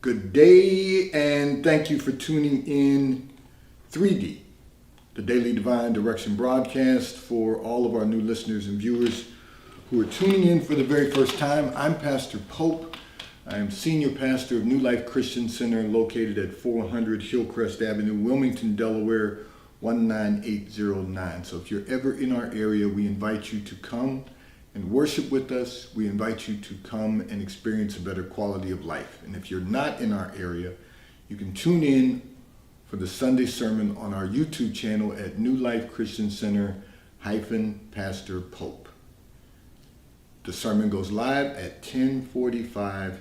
Good day, and thank you for tuning in 3D, the Daily Divine Direction broadcast. For all of our new listeners and viewers who are tuning in for the very first time, I'm Pastor Pope. I am Senior Pastor of New Life Christian Center located at 400 Hillcrest Avenue, Wilmington, Delaware, 19809. So if you're ever in our area, we invite you to come and worship with us. We invite you to come and experience a better quality of life. And if you're not in our area, you can tune in for the Sunday sermon on our YouTube channel at New Life Christian Center Pastor Pope. The sermon goes live at 10:45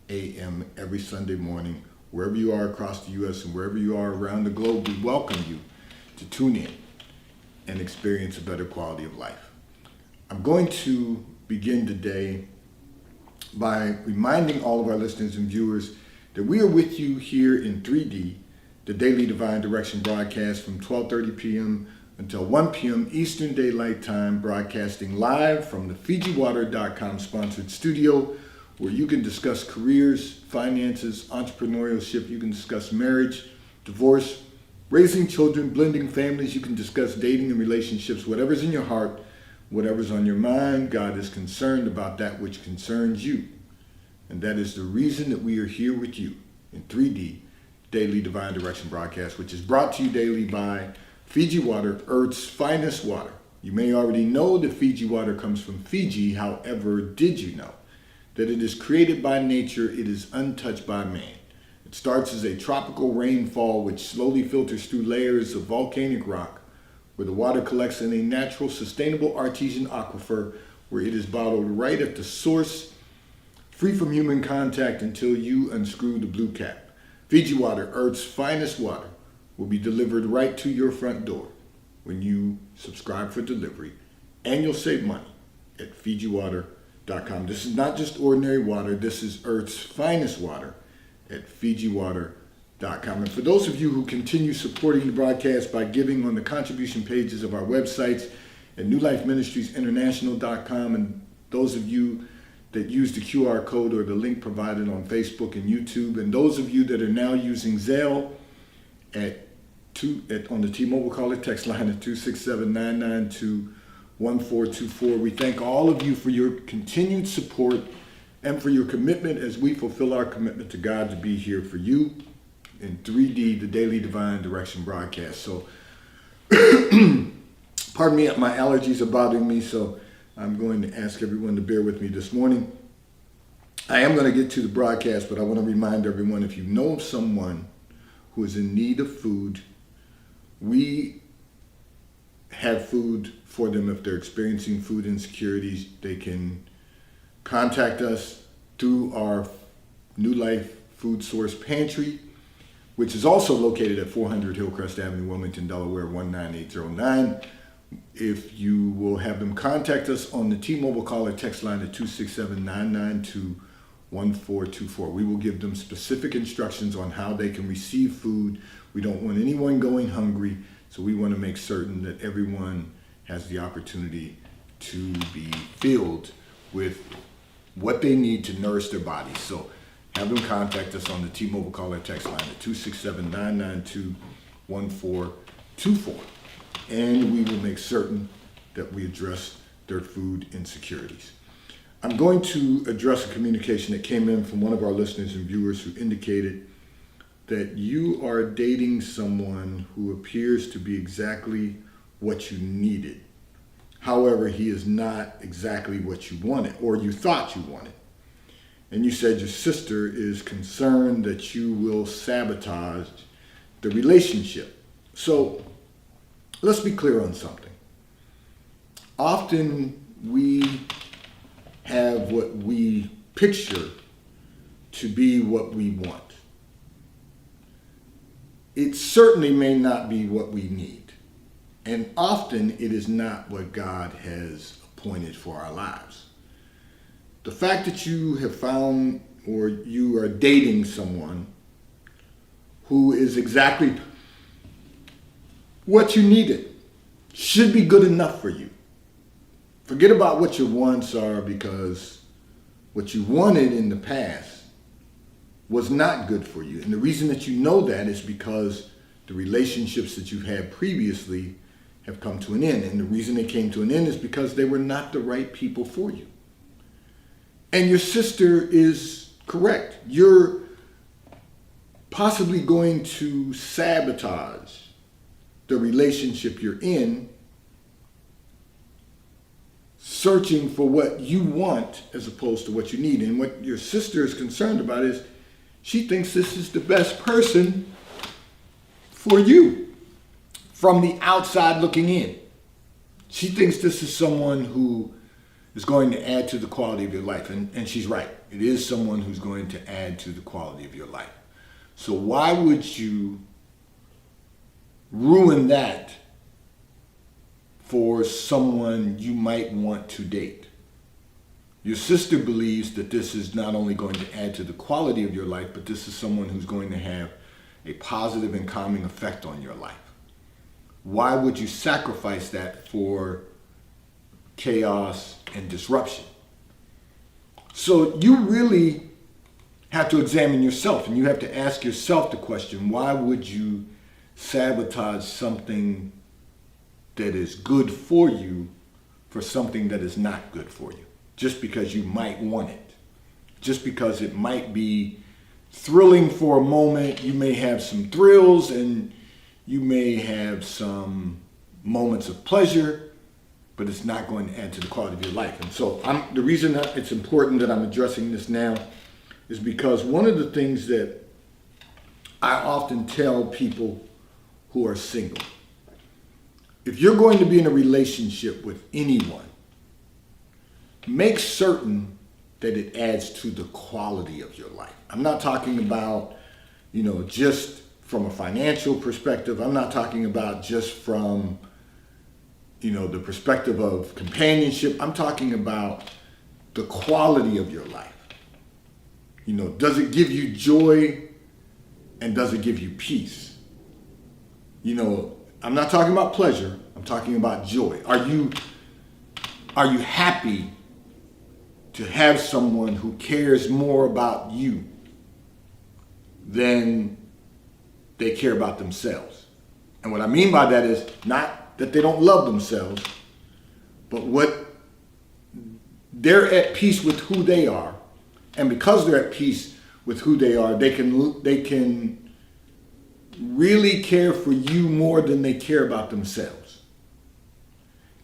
a.m. every Sunday morning. Wherever you are across the U.S. and wherever you are around the globe, we welcome you to tune in and experience a better quality of life. I'm going to begin today by reminding all of our listeners and viewers that we are with you here in 3D, the Daily Divine Direction broadcast from 12:30 p.m. until 1 p.m. Eastern Daylight Time, broadcasting live from the FijiWater.com sponsored studio, where you can discuss careers, finances, entrepreneurship. You can discuss marriage, divorce, raising children, blending families. You can discuss dating and relationships, whatever's in your heart. Whatever's on your mind, God is concerned about that which concerns you. And that is the reason that we are here with you in 3D, Daily Divine Direction broadcast, which is brought to you daily by Fiji Water, Earth's finest water. You may already know that Fiji water comes from Fiji. However, did you know that it is created by nature? It is untouched by man. It starts as a tropical rainfall which slowly filters through layers of volcanic rock, where the water collects in a natural, sustainable artesian aquifer, where it is bottled right at the source, free from human contact until you unscrew the blue cap. Fiji Water, Earth's finest water, will be delivered right to your front door when you subscribe for delivery, and you'll save money at FijiWater.com. This is not just ordinary water. This is Earth's finest water at FijiWater.com. And for those of you who continue supporting the broadcast by giving on the contribution pages of our websites at newlifeministriesinternational.com, and those of you that use the QR code or the link provided on Facebook and YouTube, and those of you that are now using Zelle on the T-Mobile caller text line at 267-992-1424, we thank all of you for your continued support and for your commitment as we fulfill our commitment to God to be here for you in 3D, the Daily Divine Direction broadcast. So, pardon me, my allergies are bothering me, so I'm going to ask everyone to bear with me this morning. I am going to get to the broadcast, but I want to remind everyone, if you know of someone who is in need of food, we have food for them. If they're experiencing food insecurities, they can contact us through our New Life Food Source Pantry, which is also located at 400 Hillcrest Avenue, Wilmington, Delaware, 19809. If you will have them contact us on the T-Mobile caller text line at 267-992-1424. We will give them specific instructions on how they can receive food. We don't want anyone going hungry, so we want to make certain that everyone has the opportunity to be filled with what they need to nourish their bodies. So have them contact us on the T-Mobile caller text line at 267-992-1424. And we will make certain that we address their food insecurities. I'm going to address a communication that came in from one of our listeners and viewers who indicated that you are dating someone who appears to be exactly what you needed. However, he is not exactly what you wanted or you thought you wanted. And you said your sister is concerned that you will sabotage the relationship. So let's be clear on something. Often we have what we picture to be what we want. It certainly may not be what we need. And often it is not what God has appointed for our lives. The fact that you have found or you are dating someone who is exactly what you needed should be good enough for you. Forget about what your wants are, because what you wanted in the past was not good for you. And the reason that you know that is because the relationships that you've had previously have come to an end. And the reason they came to an end is because they were not the right people for you. And your sister is correct. You're possibly going to sabotage the relationship you're in, searching for what you want as opposed to what you need. And what your sister is concerned about is she thinks this is the best person for you from the outside looking in. She thinks this is someone who is going to add to the quality of your life. And she's right. It is someone who's going to add to the quality of your life. So why would you ruin that for someone you might want to date? Your sister believes that this is not only going to add to the quality of your life, but this is someone who's going to have a positive and calming effect on your life. Why would you sacrifice that for chaos and disruption? So you really have to examine yourself, and you have to ask yourself the question, why would you sabotage something that is good for you for something that is not good for you? Just because you might want it. Just because it might be thrilling for a moment. You may have some thrills and you may have some moments of pleasure, but it's not going to add to the quality of your life. And so the reason that it's important that I'm addressing this now is because one of the things that I often tell people who are single, if you're going to be in a relationship with anyone, make certain that it adds to the quality of your life. I'm not talking about, just from a financial perspective. I'm not talking about just from, the perspective of companionship. I'm talking about the quality of your life. Does it give you joy and does it give you peace? I'm not talking about pleasure. I'm talking about joy. Are you happy to have someone who cares more about you than they care about themselves? And what I mean by that is not that they don't love themselves, but what they're at peace with who they are. And because they're at peace with who they are, they can really care for you more than they care about themselves.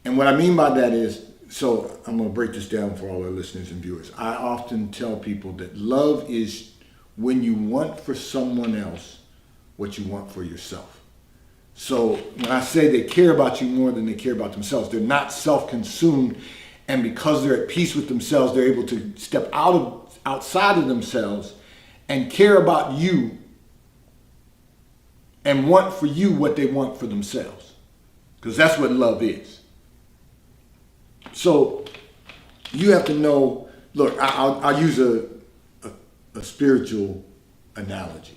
And what I mean by that is, so I'm going to break this down for all our listeners and viewers. I often tell people that love is when you want for someone else what you want for yourself. So when I say they care about you more than they care about themselves, they're not self-consumed, and because they're at peace with themselves, they're able to step outside of themselves and care about you and want for you what they want for themselves. Because that's what love is. So you have to know, look, I'll use a spiritual analogy.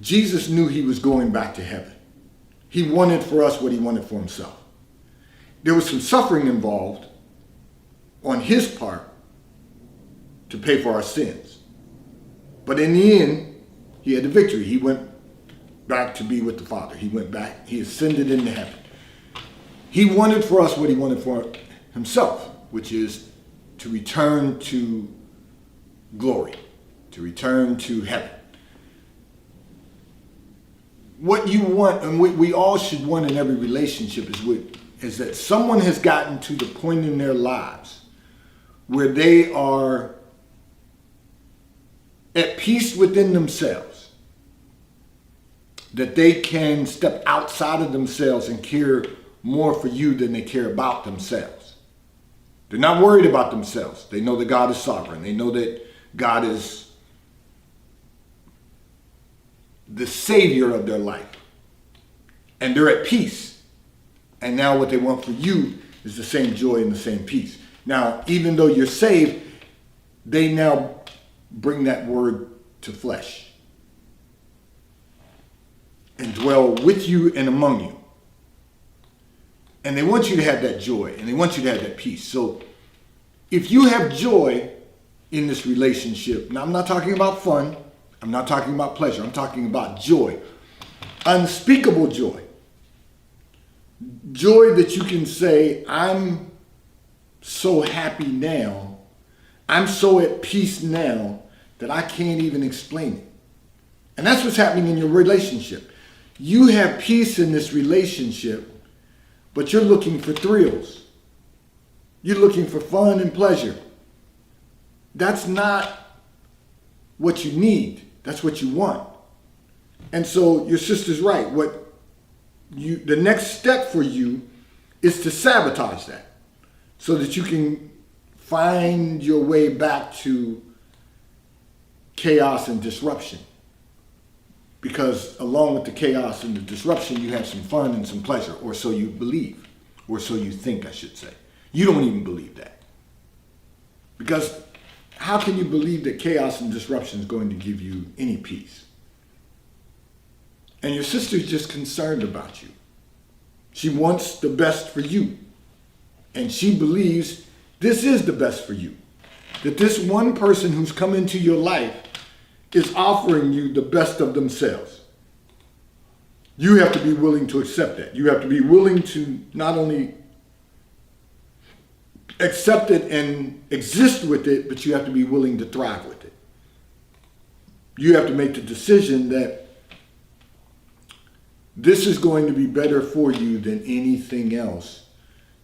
Jesus knew he was going back to heaven. He wanted for us what he wanted for himself. There was some suffering involved on his part to pay for our sins. But in the end, he had the victory. He went back to be with the Father. He went back, he ascended into heaven. He wanted for us what he wanted for himself, which is to return to glory, to return to heaven. What you want, and what we all should want in every relationship, is that someone has gotten to the point in their lives where they are at peace within themselves, that they can step outside of themselves and care more for you than they care about themselves. They're not worried about themselves. They know that God is sovereign. They know that God is the savior of their life. And they're at peace. And now what they want for you is the same joy and the same peace. Now, even though you're saved, they now bring that word to flesh and dwell with you and among you. And they want you to have that joy, and they want you to have that peace. So if you have joy in this relationship. Now, I'm not talking about fun. I'm not talking about pleasure. I'm talking about joy. Unspeakable joy. Joy that you can say, I'm so happy now. I'm so at peace now that I can't even explain it. And that's what's happening in your relationship. You have peace in this relationship, but you're looking for thrills. You're looking for fun and pleasure. That's not what you need. That's what you want. And so your sister's right. The next step for you is to sabotage that so that you can find your way back to chaos and disruption. Because along with the chaos and the disruption, you have some fun and some pleasure, or so you believe, or so you think, I should say. You don't even believe that. Because how can you believe that chaos and disruption is going to give you any peace? And your sister's just concerned about you. She wants the best for you. And she believes this is the best for you. That this one person who's come into your life is offering you the best of themselves. You have to be willing to accept that. You have to be willing to not only accept it and exist with it, but you have to be willing to thrive with it. You have to make the decision that this is going to be better for you than anything else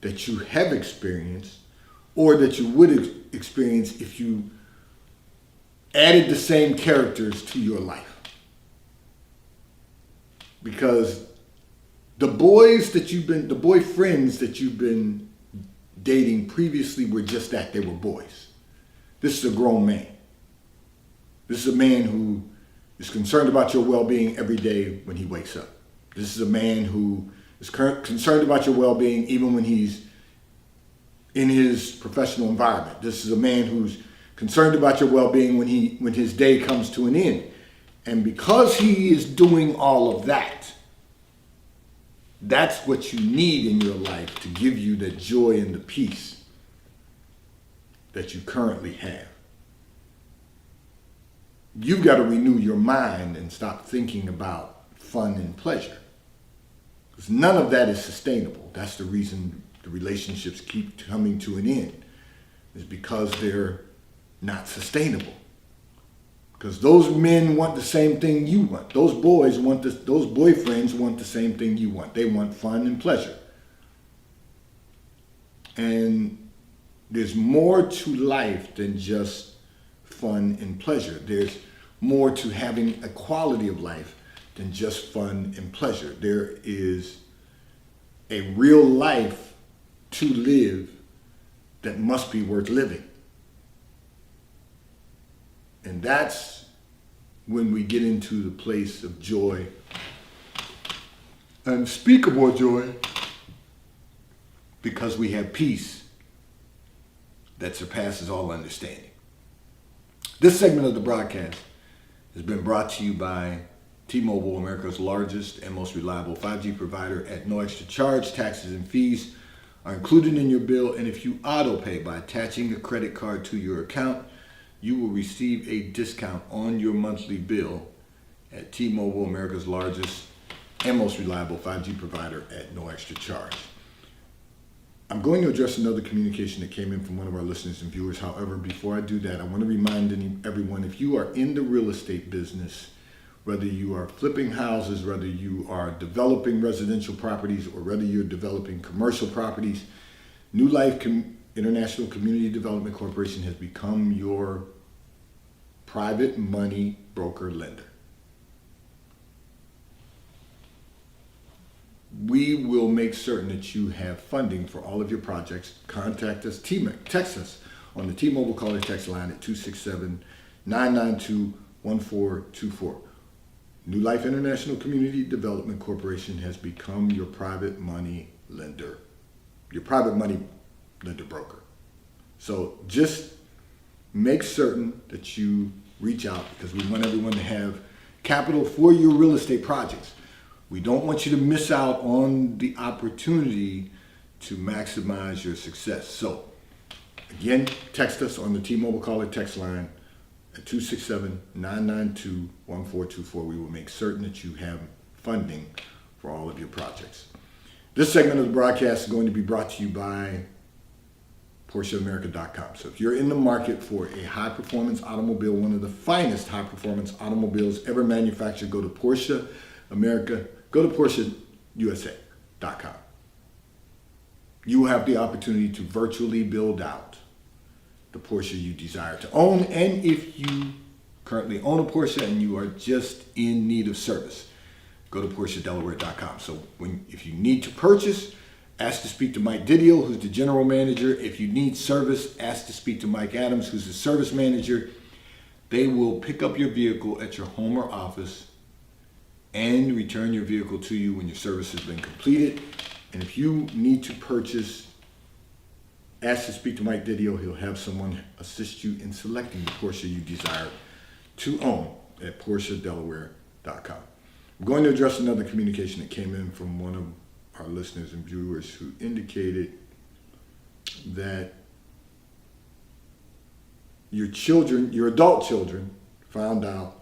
that you have experienced or that you would experience if you added the same characters to your life. Because the boyfriends that you've been dating previously were just that, they were boys. This is a grown man. This is a man who is concerned about your well-being every day when he wakes up. This is a man who is concerned about your well-being even when he's in his professional environment. This is a man who's concerned about your well-being when his day comes to an end. And because he is doing all of that, that's what you need in your life to give you the joy and the peace that you currently have. You've got to renew your mind and stop thinking about fun and pleasure. Because none of that is sustainable. That's the reason the relationships keep coming to an end, is because they're not sustainable. Because those men want the same thing you want. Those boyfriends want the same thing you want. They want fun and pleasure. And there's more to life than just fun and pleasure. There's more to having a quality of life than just fun and pleasure. There is a real life to live that must be worth living. And that's when we get into the place of joy, unspeakable joy, because we have peace that surpasses all understanding. This segment of the broadcast has been brought to you by T-Mobile, America's largest and most reliable 5G provider at no extra charge. Taxes and fees are included in your bill, and if you auto pay by attaching a credit card to your account, you will receive a discount on your monthly bill at T-Mobile, America's largest and most reliable 5G provider at no extra charge. I'm going to address another communication that came in from one of our listeners and viewers. However, before I do that, I want to remind everyone, if you are in the real estate business, whether you are flipping houses, whether you are developing residential properties, or whether you're developing commercial properties, New Life International Community Development Corporation has become your private money broker lender. We will make certain that you have funding for all of your projects. Contact us, text us on the T-Mobile caller text line at 267-992-1424. New Life International Community Development Corporation has become your private money lender, your private money lender broker. So just make certain that you reach out, because we want everyone to have capital for your real estate projects. We don't want you to miss out on the opportunity to maximize your success. So Again, text us on the T-Mobile caller text line at 267-992-1424. We will make certain that you have funding for all of your projects. This segment of the broadcast is going to be brought to you by PorscheAmerica.com. So if you're in the market for a high-performance automobile, one of the finest high-performance automobiles ever manufactured, go to Porsche America, go to PorscheUSA.com. You will have the opportunity to virtually build out the Porsche you desire to own. And if you currently own a Porsche and you are just in need of service, go to PorscheDelaware.com. So if you need to purchase, ask to speak to Mike Didio, who's the general manager. If you need service, ask to speak to Mike Adams, who's the service manager. They will pick up your vehicle at your home or office and return your vehicle to you when your service has been completed. And if you need to purchase, ask to speak to Mike Didio. He'll have someone assist you in selecting the Porsche you desire to own at PorscheDelaware.com. I'm going to address another communication that came in from one of our listeners and viewers who indicated that your children, your adult children, found out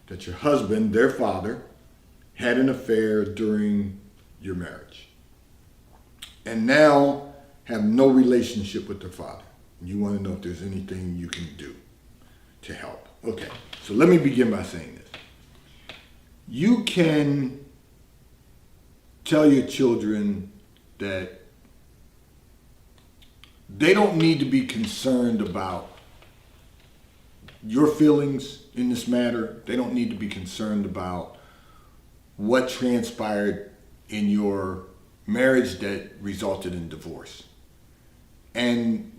that your husband, their father, had an affair during your marriage and now have no relationship with their father. You want to know if there's anything you can do to help. Okay, so let me begin by saying this. You can tell your children that they don't need to be concerned about your feelings in this matter. They don't need to be concerned about what transpired in your marriage that resulted in divorce, and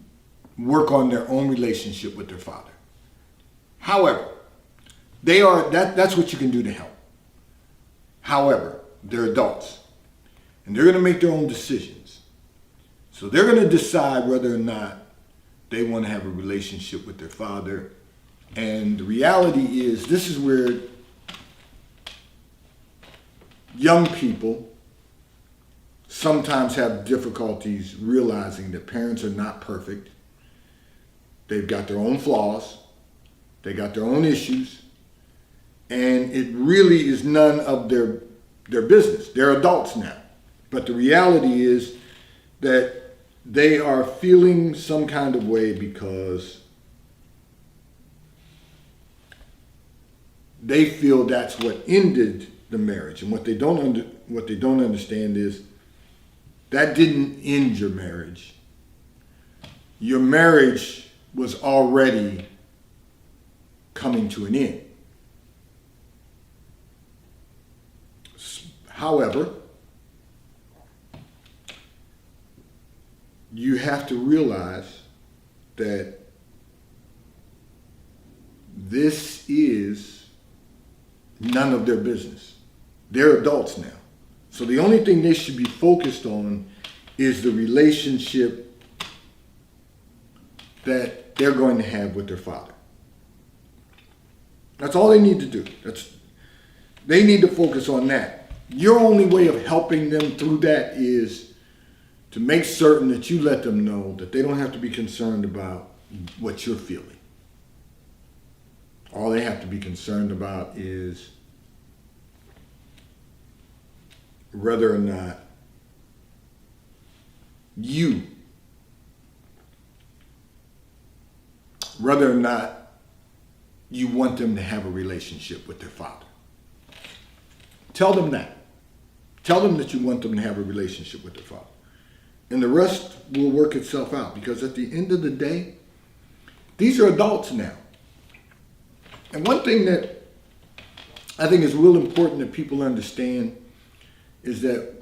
work on their own relationship with their father. However, that's what you can do to help. However, they're adults and they're going to make their own decisions. So they're going to decide whether or not they want to have a relationship with their father. And the reality is, this is where young people sometimes have difficulties realizing that parents are not perfect. They've got their own flaws. They got their own issues. And it really is none of their business. They're adults now. But the reality is that they are feeling some kind of way because they feel that's what ended the marriage. And what they don't understand is that didn't end your marriage. Your marriage was already coming to an end. However, you have to realize that this is none of their business. They're adults now. So the only thing they should be focused on is the relationship that they're going to have with their father. That's all they need to do. They need to focus on that. Your only way of helping them through that is to make certain that you let them know that they don't have to be concerned about what you're feeling. All they have to be concerned about is whether or not you want them to have a relationship with their father. Tell them that. Tell them that you want them to have a relationship with their father. And the rest will work itself out, because at the end of the day, these are adults now. And one thing that I think is real important that people understand is that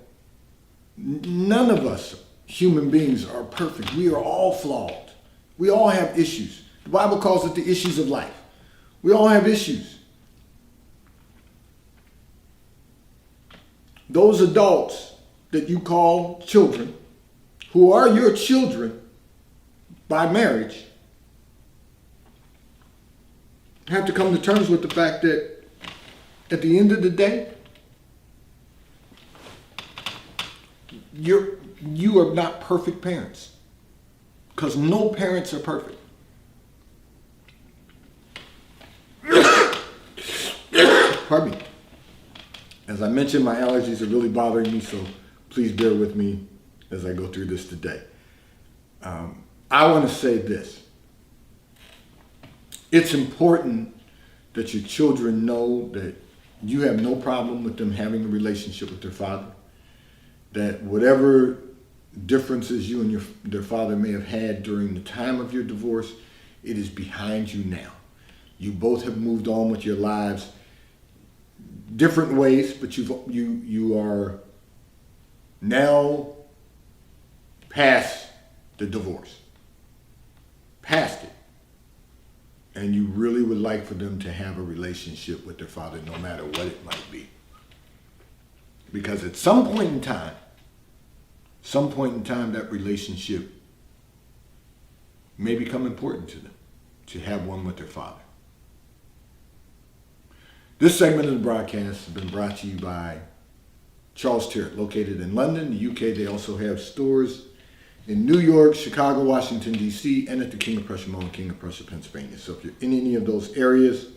none of us human beings are perfect. We are all flawed. We all have issues. The Bible calls it the issues of life. We all have issues. Those adults that you call children, who are your children by marriage, have to come to terms with the fact that at the end of the day, you are not perfect parents. because no parents are perfect. Pardon me. As I mentioned, my allergies are really bothering me, so please bear with me as I go through this today. I want to say this. It's important that your children know that you have no problem with them having a relationship with their father, that whatever differences you and their father may have had during the time of your divorce, it is behind you now. You both have moved on with your lives different ways, but you are now past the divorce, past it. And you really would like for them to have a relationship with their father, no matter what it might be. Because at some point in time, that relationship may become important to them, to have one with their father. This segment of the broadcast has been brought to you by Charles Tyrwhitt, located in London, the UK. They also have stores in New York, Chicago, Washington, D.C., and at the King of Prussia Mall in King of Prussia, Pennsylvania. So if you're in any of those areas,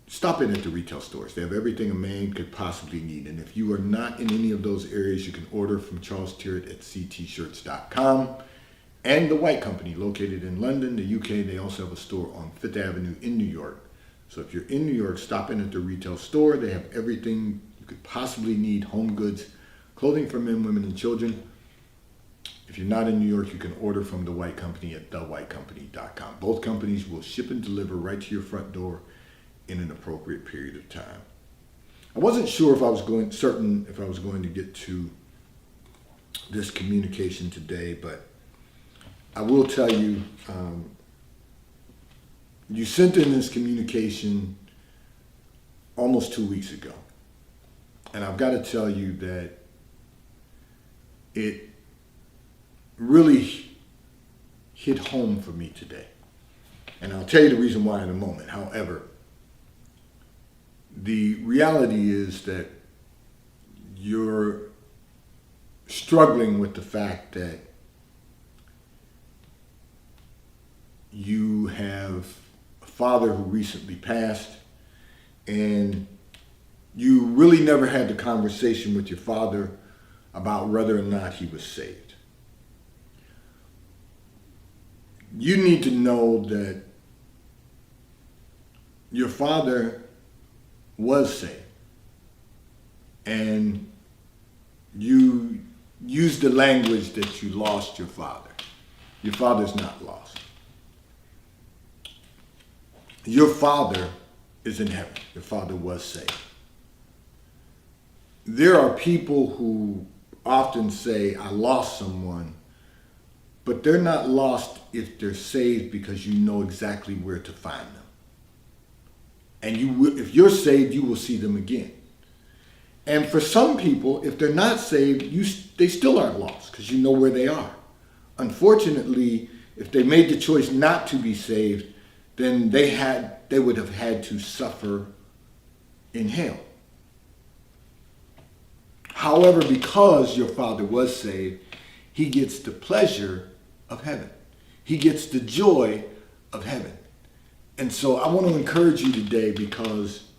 stop in at the retail stores. They have everything a man could possibly need. And if you are not in any of those areas, you can order from Charles Tyrwhitt at ctshirts.com. And the White Company, located in London, the UK. They also have a store on Fifth Avenue in New York. So if you're in New York, stop in at the retail store. They have everything you could possibly need: home goods, clothing for men, women, and children. If you're not in New York, you can order from The White Company at thewhitecompany.com. Both companies will ship and deliver right to your front door in an appropriate period of time. I wasn't sure if I was going to get to this communication today, but I will tell you, you sent in this communication almost 2 weeks ago. And I've got to tell you that it really hit home for me today. And I'll tell you the reason why in a moment. However, the reality is that you're struggling with the fact that you have a father who recently passed, and you really never had the conversation with your father about whether or not he was saved. You need to know that your father was saved, and you used the language that you lost your father. Your father's not lost. Your father is in heaven. Your father was saved. There are people who often say, I lost someone, but they're not lost if they're saved, because you know exactly where to find them. And if you're saved, you will see them again. And for some people, if they're not saved, they still aren't lost, because you know where they are. Unfortunately, if they made the choice not to be saved, then they would have had to suffer in hell. However, because your father was saved, he gets the pleasure of heaven. He gets the joy of heaven. And so I want to encourage you today, because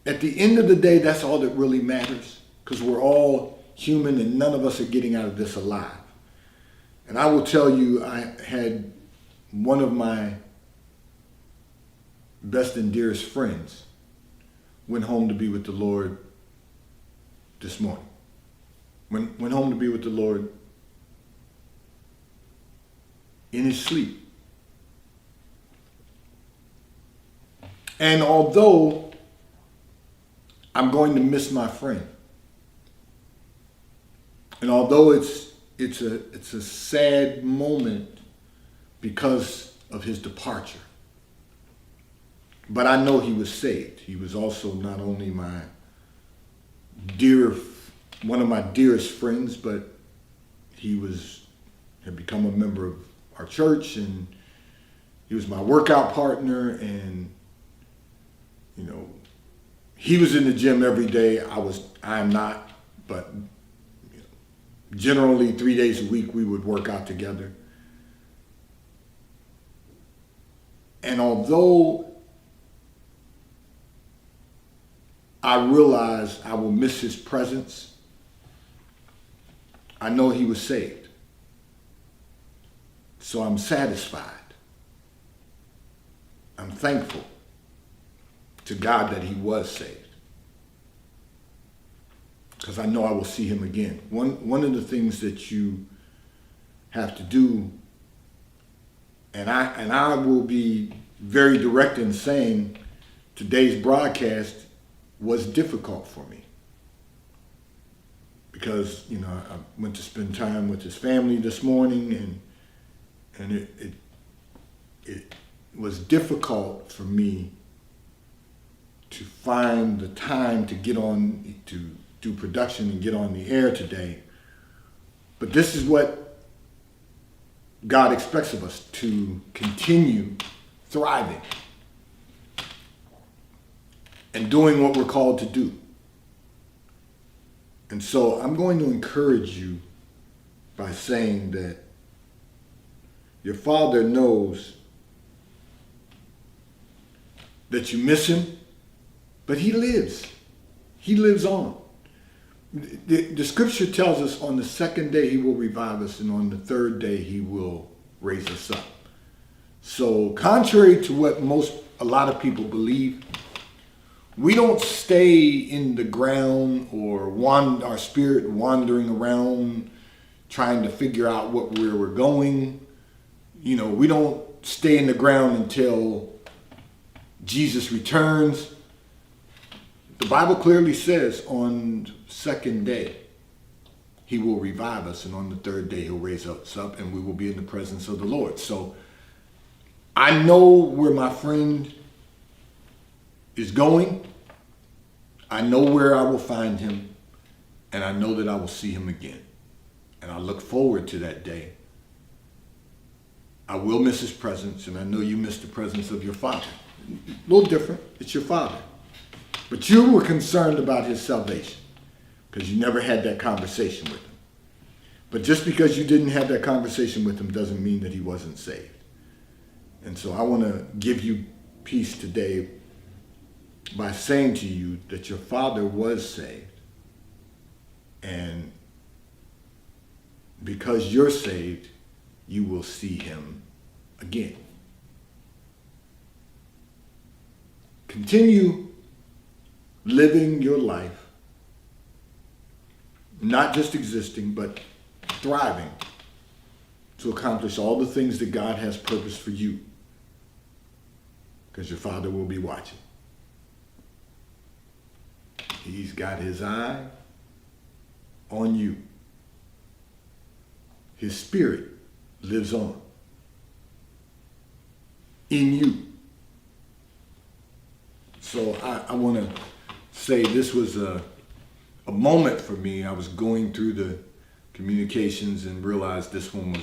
at the end of the day, that's all that really matters, because we're all human and none of us are getting out of this alive. And I will tell you, I had one of my best and dearest friends went home to be with the Lord this morning. Went home to be with the Lord in his sleep. And although I'm going to miss my friend, and although it's a sad moment because of his departure, but I know he was saved. He was also not only one of my dearest friends, but he had become a member of our church, and he was my workout partner, and he was in the gym every day. I am not, but generally 3 days a week we would work out together. And although I realize I will miss his presence, I know he was saved. So I'm satisfied. I'm thankful to God that he was saved, because I know I will see him again. One of the things that you have to do, and I will be very direct in saying today's broadcast was difficult for me, because I went to spend time with his family this morning, and it was difficult for me to find the time to get on, to do production and get on the air today. But this is what God expects of us, to continue thriving and doing what we're called to do. And so I'm going to encourage you by saying that your Father knows that you miss him, but he lives. He lives on. The scripture tells us on the second day he will revive us, and on the third day he will raise us up. So contrary to what a lot of people believe, we don't stay in the ground or our spirit wandering around trying to figure out where we're going. We don't stay in the ground until Jesus returns. The Bible clearly says on the second day, he will revive us, and on the third day, he'll raise us up, and we will be in the presence of the Lord. So I know where my friend is going. I know where I will find him, and I know that I will see him again. And I look forward to that day. I will miss his presence, and I know you miss the presence of your father. A little different. It's your father. But you were concerned about his salvation because you never had that conversation with him. But just because you didn't have that conversation with him doesn't mean that he wasn't saved. And so I want to give you peace today by saying to you that your father was saved. And because you're saved, you will see him again. Continue living your life, not just existing, but thriving to accomplish all the things that God has purposed for you, because your father will be watching. He's got his eye on you. His spirit lives on in you. So I want to say this was a moment for me. I was going through the communications and realized this one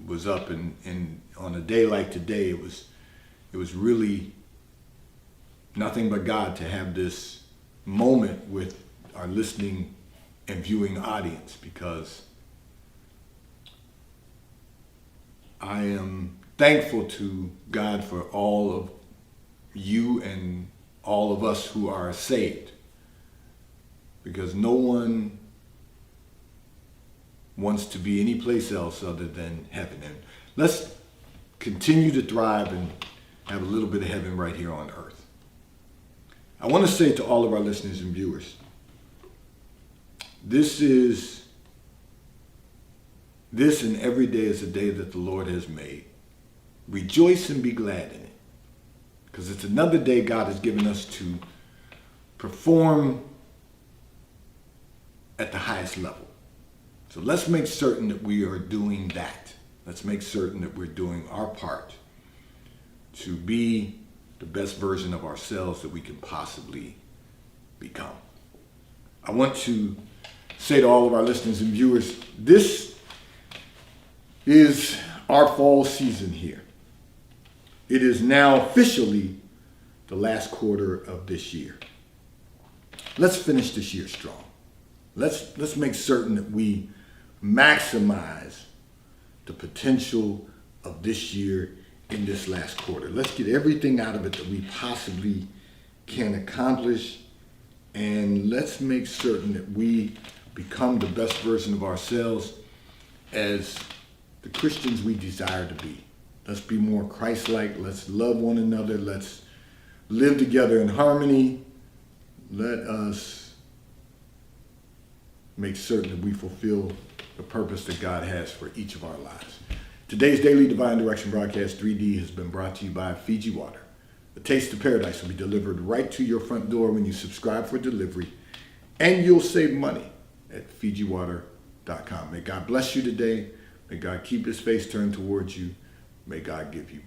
was up, and on a day like today, it was really nothing but God to have this moment with our listening and viewing audience, because I am thankful to God for all of you and all of us who are saved, because no one wants to be any place else other than heaven. And let's continue to thrive and have a little bit of heaven right here on earth. I want to say to all of our listeners and viewers, this and every day is a day that the Lord has made. Rejoice and be glad in it, because it's another day God has given us to perform at the highest level. So let's make certain that we are doing that. Let's make certain that we're doing our part to be the best version of ourselves that we can possibly become. I want to say to all of our listeners and viewers, this is our fall season here. It is now officially the last quarter of this year. Let's finish this year strong. Let's make certain that we maximize the potential of this year in this last quarter. Let's get everything out of it that we possibly can accomplish, and let's make certain that we become the best version of ourselves as the Christians we desire to be. Let's be more Christ-like. Let's love one another. Let's live together in harmony. Let us make certain that we fulfill the purpose that God has for each of our lives. Today's Daily Divine Direction Broadcast 3D has been brought to you by Fiji Water. The taste of paradise will be delivered right to your front door when you subscribe for delivery, and you'll save money at FijiWater.com. May God bless you today. May God keep his face turned towards you. May God give you